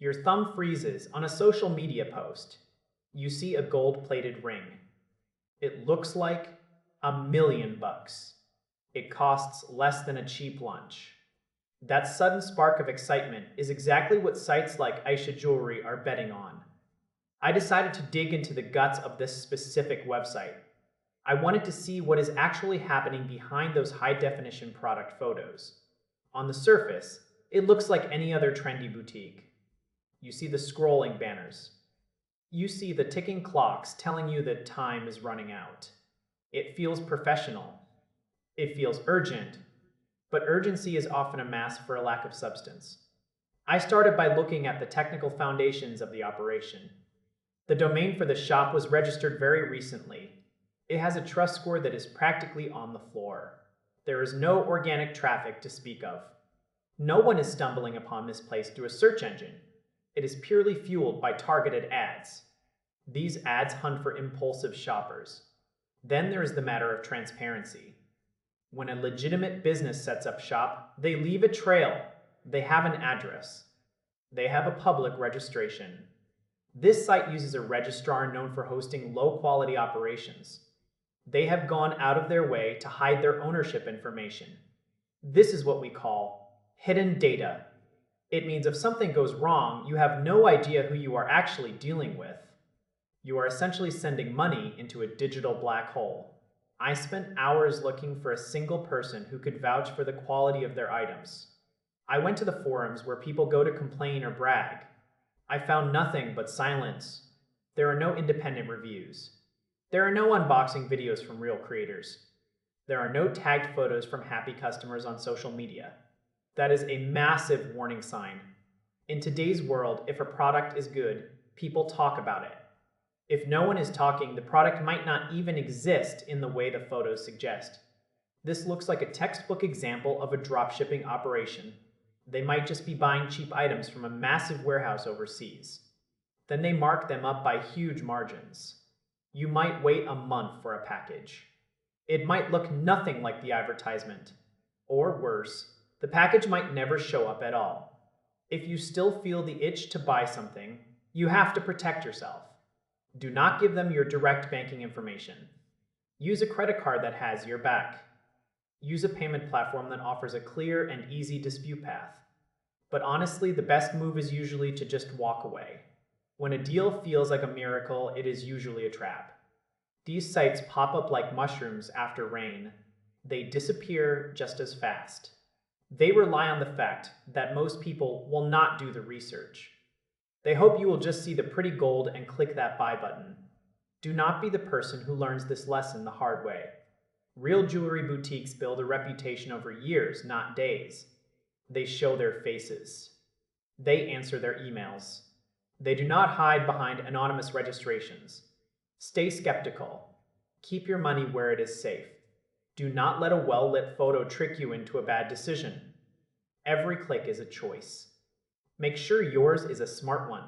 Your thumb freezes on a social media post. You see a gold-plated ring. It looks like $1 million. It costs less than a cheap lunch. That sudden spark of excitement is exactly what sites like Aisha Jewelry are betting on. I decided to dig into the guts of this specific website. I wanted to see what is actually happening behind those high-definition product photos. On the surface, it looks like any other trendy boutique. You see the scrolling banners. You see the ticking clocks telling you that time is running out. It feels professional. It feels urgent, but urgency is often a mask for a lack of substance. I started by looking at the technical foundations of the operation. The domain for the shop was registered very recently. It has a trust score that is practically on the floor. There is no organic traffic to speak of. No one is stumbling upon this place through a search engine. It is purely fueled by targeted ads. These ads hunt for impulsive shoppers. Then there is the matter of transparency. When a legitimate business sets up shop, they leave a trail. They have an address. They have a public registration. This site uses a registrar known for hosting low-quality operations. They have gone out of their way to hide their ownership information. This is what we call hidden data. It means if something goes wrong, you have no idea who you are actually dealing with. You are essentially sending money into a digital black hole. I spent hours looking for a single person who could vouch for the quality of their items. I went to the forums where people go to complain or brag. I found nothing but silence. There are no independent reviews. There are no unboxing videos from real creators. There are no tagged photos from happy customers on social media. That is a massive warning sign. In today's world, if a product is good, people talk about it. If no one is talking, the product might not even exist in the way the photos suggest. This looks like a textbook example of a dropshipping operation. They might just be buying cheap items from a massive warehouse overseas. Then they mark them up by huge margins. You might wait a month for a package. It might look nothing like the advertisement. Or worse, the package might never show up at all. If you still feel the itch to buy something, you have to protect yourself. Do not give them your direct banking information. Use a credit card that has your back. Use a payment platform that offers a clear and easy dispute path. But honestly, the best move is usually to just walk away. When a deal feels like a miracle, it is usually a trap. These sites pop up like mushrooms after rain. They disappear just as fast. They rely on the fact that most people will not do the research. They hope you will just see the pretty gold and click that buy button. Do not be the person who learns this lesson the hard way. Real jewelry boutiques build a reputation over years, not days. They show their faces. They answer their emails. They do not hide behind anonymous registrations. Stay skeptical. Keep your money where it is safe. Do not let a well-lit photo trick you into a bad decision. Every click is a choice. Make sure yours is a smart one.